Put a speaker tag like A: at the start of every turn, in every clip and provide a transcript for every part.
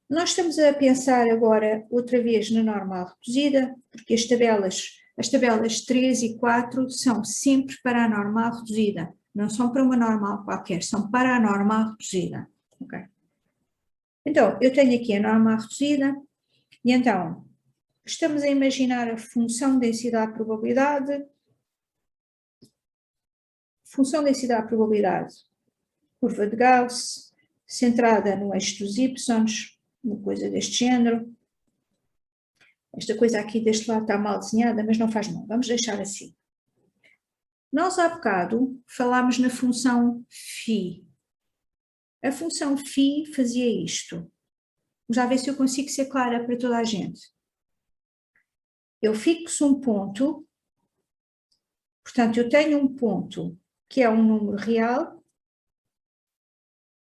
A: Nós estamos a pensar agora outra vez na normal reduzida, porque as tabelas 3 e 4 são sempre para a normal reduzida, não são para uma normal qualquer, são para a normal reduzida. Okay? Então, eu tenho aqui a normal reduzida, e então, estamos a imaginar a função densidade-probabilidade, curva de Gauss, centrada no eixo dos y, uma coisa deste género. Esta coisa aqui deste lado está mal desenhada, mas não faz mal, vamos deixar assim. Nós há bocado falámos na função φ. A função φ fazia isto. Vamos lá ver se eu consigo ser clara para toda a gente. Eu fixo um ponto, portanto eu tenho um ponto que é um número real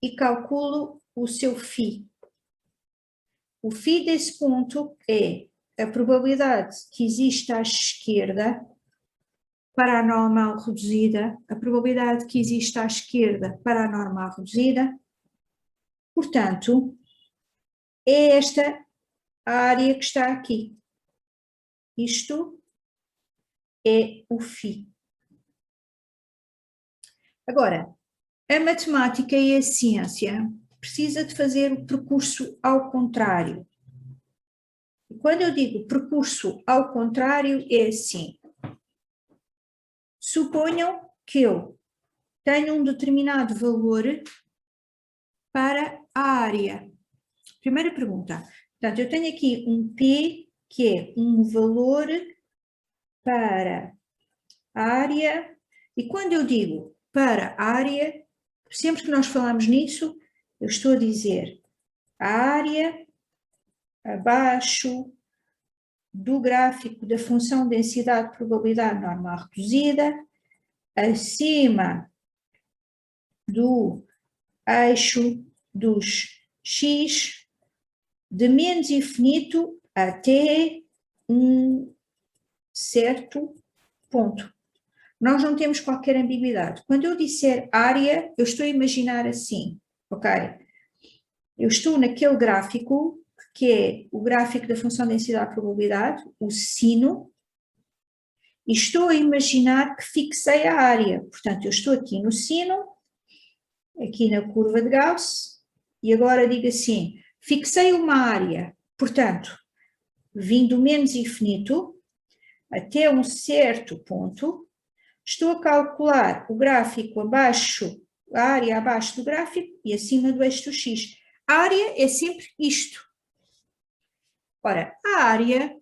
A: e calculo o seu φ. O φ desse ponto é a probabilidade que existe à esquerda para a normal reduzida, a probabilidade que existe à esquerda para a normal reduzida. Portanto, é esta a área que está aqui. Isto é o φ. Agora, a matemática e a ciência precisa de fazer o percurso ao contrário. E quando eu digo percurso ao contrário, é assim. Suponham que eu tenho um determinado valor para a área. Primeira pergunta. Portanto, eu tenho aqui um P, que é um valor para a área, e quando eu digo para a área, sempre que nós falamos nisso, eu estou a dizer a área abaixo do gráfico da função densidade-probabilidade normal reduzida, acima do eixo dos x, de menos infinito até um certo ponto. Nós não temos qualquer ambiguidade. Quando eu disser área, eu estou a imaginar assim, ok? Eu estou naquele gráfico, que é o gráfico da função densidade-probabilidade, o sino, e estou a imaginar que fixei a área. Portanto, eu estou aqui no sino, aqui na curva de Gauss, e agora digo assim, fixei uma área, portanto, vim do menos infinito até um certo ponto, estou a calcular o gráfico abaixo, a área abaixo do gráfico e acima do eixo do x. A área é sempre isto. Ora, a área,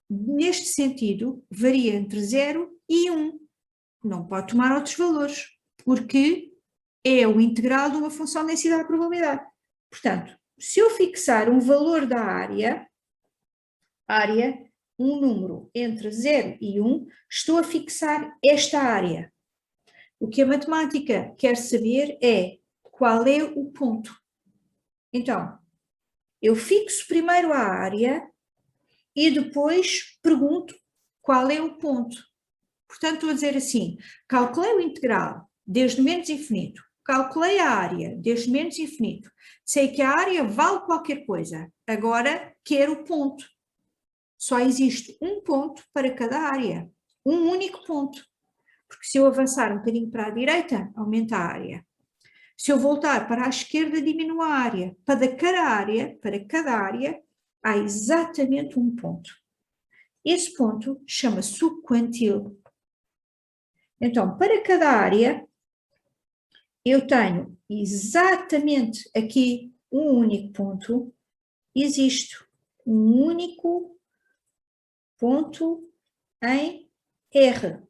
A: neste sentido, varia entre 0 e 1. Não pode tomar outros valores, porque é o integral de uma função de densidade-probabilidade. Portanto, se eu fixar um valor da área, um número entre 0 e 1, estou a fixar esta área. O que a matemática quer saber é qual é o ponto. Então, eu fixo primeiro a área e depois pergunto qual é o ponto. Portanto, estou a dizer assim, calculei o integral desde menos infinito, calculei a área desde menos infinito, sei que a área vale qualquer coisa, agora quero o ponto. Só existe um ponto para cada área, um único ponto. Porque se eu avançar um bocadinho para a direita, aumenta a área. Se eu voltar para a esquerda, diminui a área. Para cada área, há exatamente um ponto. Esse ponto chama-se o quantil. Então, para cada área, eu tenho exatamente aqui um único ponto, existe um único ponto em R,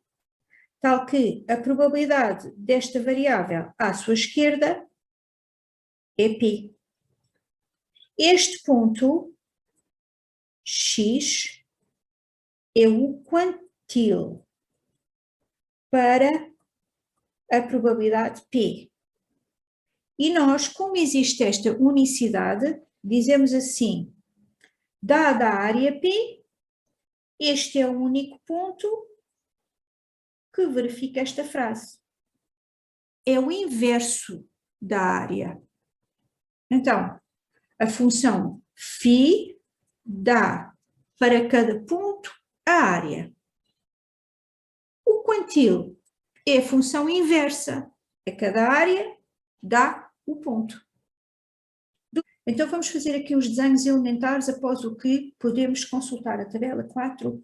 A: tal que a probabilidade desta variável à sua esquerda é π. Este ponto, x, é o quantil para a probabilidade π. E nós, como existe esta unicidade, dizemos assim, dada a área π, este é o único ponto que verifica esta frase. É o inverso da área. Então, a função φ dá para cada ponto a área. O quantil é a função inversa. A cada área dá o ponto. Então vamos fazer aqui os desenhos elementares, após o que podemos consultar a tabela 4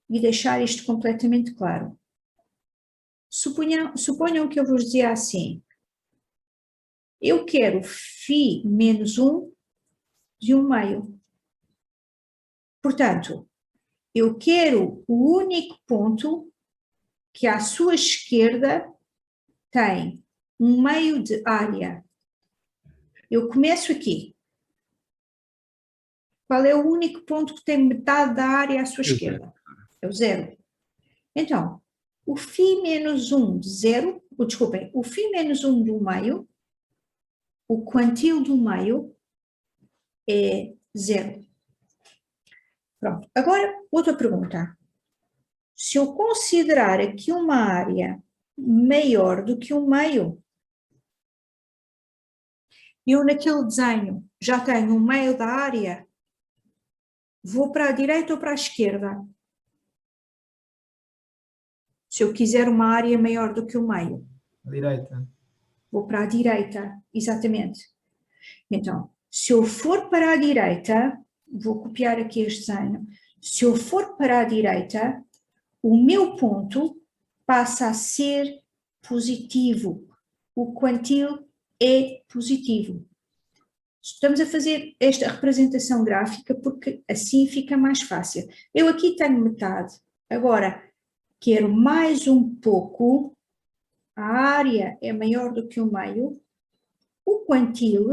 A: e deixar isto completamente claro. Suponham que eu vos dizia assim: eu quero φ menos 1 de 1/2. Portanto, eu quero o único ponto que à sua esquerda tem 1/2 de área. Eu começo aqui. Qual é o único ponto que tem metade da área à sua esquerda? É o 0. Então, o φ menos 1 de 0, desculpem, o φ menos 1 de 1/2, o quantil do meio é 0. Pronto. Agora, outra pergunta. Se eu considerar aqui uma área maior do que 1/2, eu naquele desenho já tenho 1/2 da área, vou para a direita ou para a esquerda? Se eu quiser uma área maior do que 1/2.
B: Direita.
A: Vou para a direita, exatamente. Então, se eu for para a direita, vou copiar aqui este desenho, se eu for para a direita, o meu ponto passa a ser positivo. O quantil é positivo. Estamos a fazer esta representação gráfica porque assim fica mais fácil. Eu aqui tenho metade. Agora, quero mais um pouco. A área é maior do que o meio. O quantil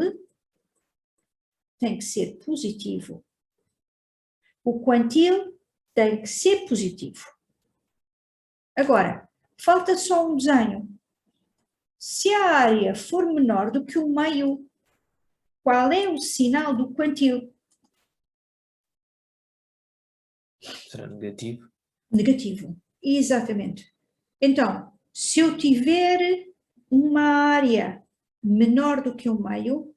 A: tem que ser positivo. O quantil tem que ser positivo. Agora, falta só um desenho. Se a área for menor do que o meio, qual é o sinal do quantil?
B: Será negativo?
A: Negativo, exatamente. Então, se eu tiver uma área menor do que o meio,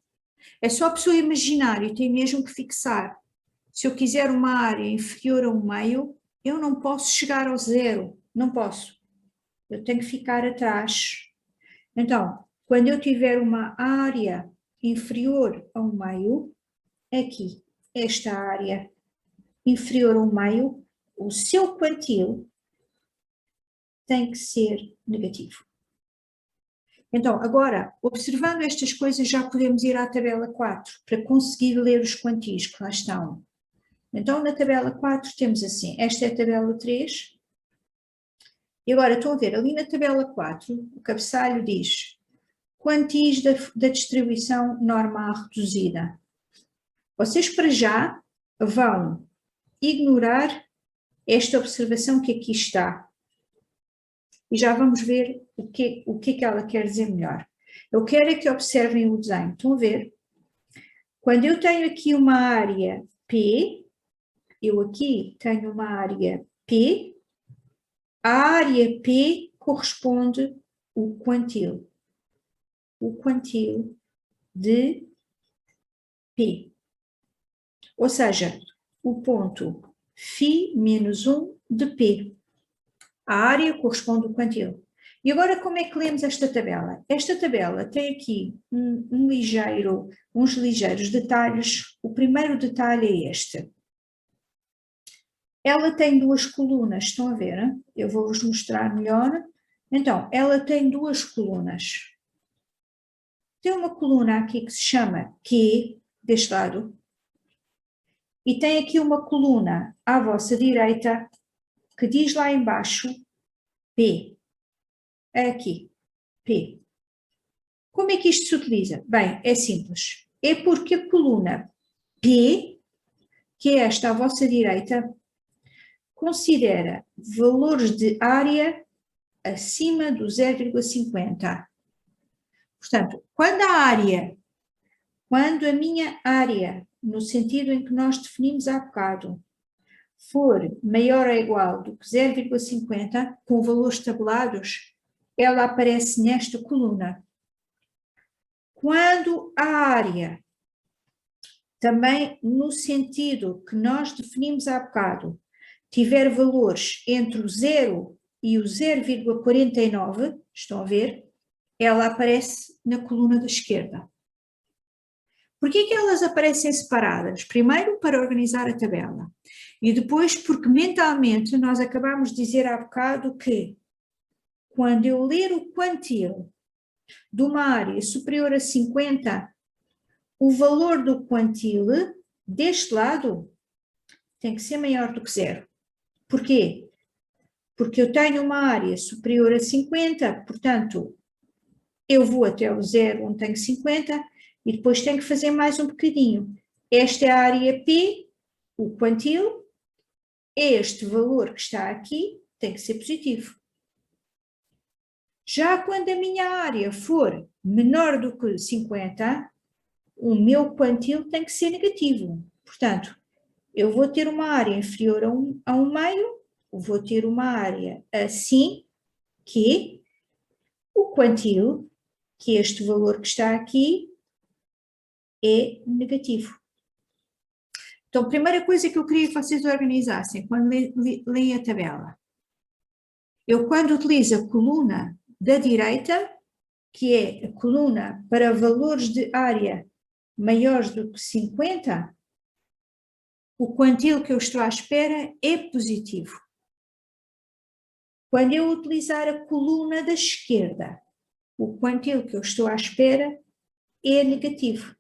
A: é só a pessoa imaginar e tem mesmo que fixar. Se eu quiser uma área inferior a 1/2, eu não posso chegar ao 0, não posso. Eu tenho que ficar atrás. Então, quando eu tiver uma área inferior a 1/2, aqui, esta área inferior a 1/2, o seu quantil tem que ser negativo. Então, agora, observando estas coisas, já podemos ir à tabela 4 para conseguir ler os quantis que lá estão. Então, na tabela 4 temos assim, esta é a tabela 3. E agora, estão a ver, ali na tabela 4, o cabeçalho diz quantis da distribuição norma reduzida. Vocês, para já, vão ignorar esta observação que aqui está. E já vamos ver o que ela quer dizer melhor. Eu quero é que observem o desenho. Estão a ver? Quando eu tenho aqui uma área P, eu aqui tenho uma área P, a área P corresponde ao quantil. O quantil de P. Ou seja, o ponto φ menos 1 de P. A área corresponde ao quantil. E agora como é que lemos esta tabela? Esta tabela tem aqui uns ligeiros detalhes. O primeiro detalhe é este. Ela tem duas colunas, estão a ver? Hein? Eu vou-vos mostrar melhor. Então, ela tem duas colunas. Tem uma coluna aqui que se chama Q, deste lado, e tem aqui uma coluna à vossa direita que diz lá embaixo P. Aqui, P. Como é que isto se utiliza? Bem, é simples. É porque a coluna P, que é esta à vossa direita, considera valores de área acima do 0,50. Portanto, quando a minha área, no sentido em que nós definimos há bocado, for maior ou igual do que 0,50, com valores tabelados, ela aparece nesta coluna. Quando a área também no sentido que nós definimos há bocado, tiver valores entre o 0 e o 0,49, estão a ver? Ela aparece na coluna da esquerda. Por que elas aparecem separadas? Primeiro, para organizar a tabela. E depois, porque mentalmente nós acabamos de dizer há bocado que quando eu ler o quantil de uma área superior a 50, o valor do quantil deste lado tem que ser maior do que 0. Porquê? Porque eu tenho uma área superior a 50, portanto, eu vou até o 0 onde tenho 50 e depois tenho que fazer mais um bocadinho. Esta é a área P, o quantil, este valor que está aqui tem que ser positivo. Já quando a minha área for menor do que 50, o meu quantil tem que ser negativo. Portanto, eu vou ter uma área inferior a um meio, vou ter uma área assim, que o quantil, que este valor que está aqui, é negativo. Então, a primeira coisa que eu queria que vocês organizassem quando leem a tabela. Eu, quando utilizo a coluna da direita, que é a coluna para valores de área maiores do que 50, o quantil que eu estou à espera é positivo. Quando eu utilizar a coluna da esquerda, o quantil que eu estou à espera é negativo.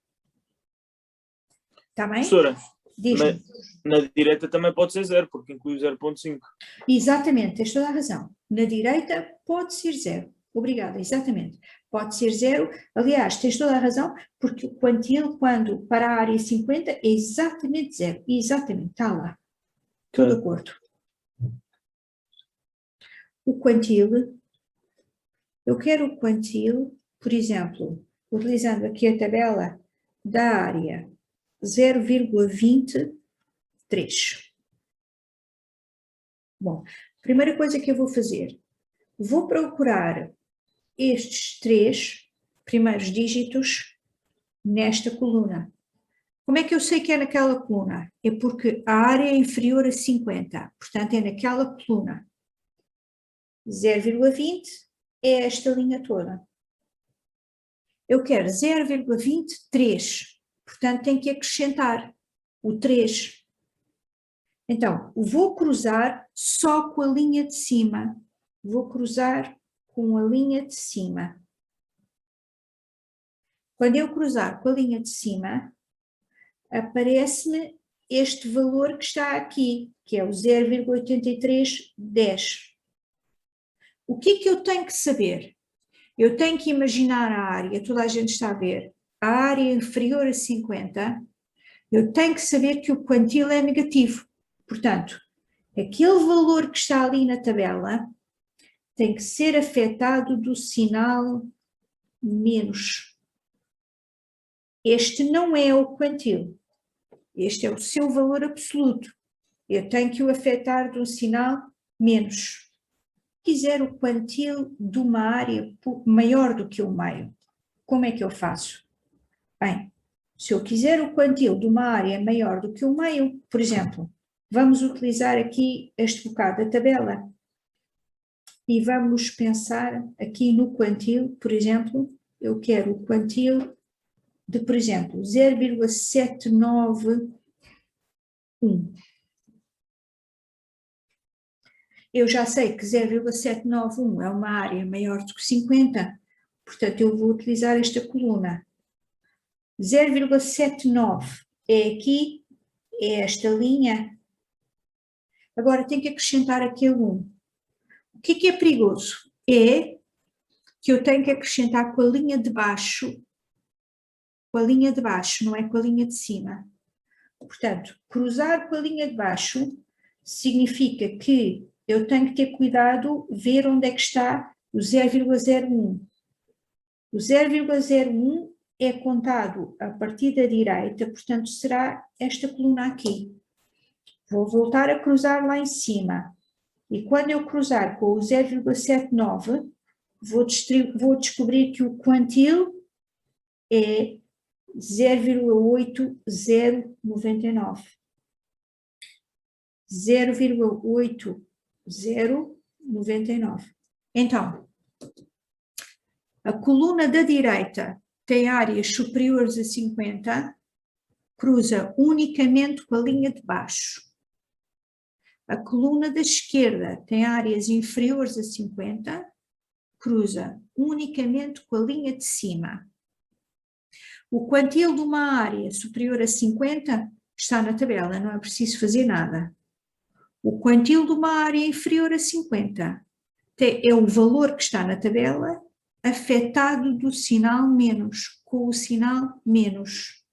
A: Está bem?
C: Professora,
A: Diz-me.
C: na direita também pode ser 0, porque inclui 0,5.
A: Exatamente, tens toda a razão. Na direita pode ser 0. Obrigada, exatamente. Pode ser 0. Aliás, tens toda a razão, porque o quantil, quando para a área 50, é exatamente 0. Exatamente, está lá. Estou de acordo. O quantil, eu quero o quantil, por exemplo, utilizando aqui a tabela da área 0,23. Bom, primeira coisa que eu vou fazer, vou procurar estes 3 primeiros dígitos nesta coluna. Como é que eu sei que é naquela coluna? É porque a área é inferior a 50, portanto é naquela coluna. 0,20 é esta linha toda. Eu quero 0,23, portanto tenho que acrescentar o 3. Então, vou cruzar só com a linha de cima. Vou cruzar com a linha de cima. Quando eu cruzar com a linha de cima, aparece-me este valor que está aqui, que é o 0,8310. O que é que eu tenho que saber? Eu tenho que imaginar a área, toda a gente está a ver, a área inferior a 50, eu tenho que saber que o quantil é negativo. Portanto, aquele valor que está ali na tabela tem que ser afetado do sinal menos. Este não é o quantil, este é o seu valor absoluto. Eu tenho que o afetar de um sinal menos. Se quiser o quantil de uma área maior do que o meio, como é que eu faço? Bem, se eu quiser o quantil de uma área maior do que o meio, por exemplo, vamos utilizar aqui este bocado da tabela e vamos pensar aqui no quantil, por exemplo, eu quero o quantil de, por exemplo, 0,791. Eu já sei que 0,791 é uma área maior do que 50, portanto eu vou utilizar esta coluna. 0,79 é aqui, é esta linha. Agora tenho que acrescentar aquele 1. O que é perigoso? É que eu tenho que acrescentar com a linha de baixo, não é com a linha de cima. Portanto, cruzar com a linha de baixo significa que eu tenho que ter cuidado, ver onde é que está o 0,01. O 0,01 é contado a partir da direita, portanto será esta coluna aqui. Vou voltar a cruzar lá em cima. E quando eu cruzar com o 0,79, vou descobrir que o quantil é 0,8099. 0,8099. Então, a coluna da direita tem áreas superiores a 50, cruza unicamente com a linha de baixo. A coluna da esquerda tem áreas inferiores a 50, cruza unicamente com a linha de cima. O quantil de uma área superior a 50 está na tabela, não é preciso fazer nada. O quantil de uma área inferior a 50 é o valor que está na tabela afetado do sinal menos, com o sinal menos.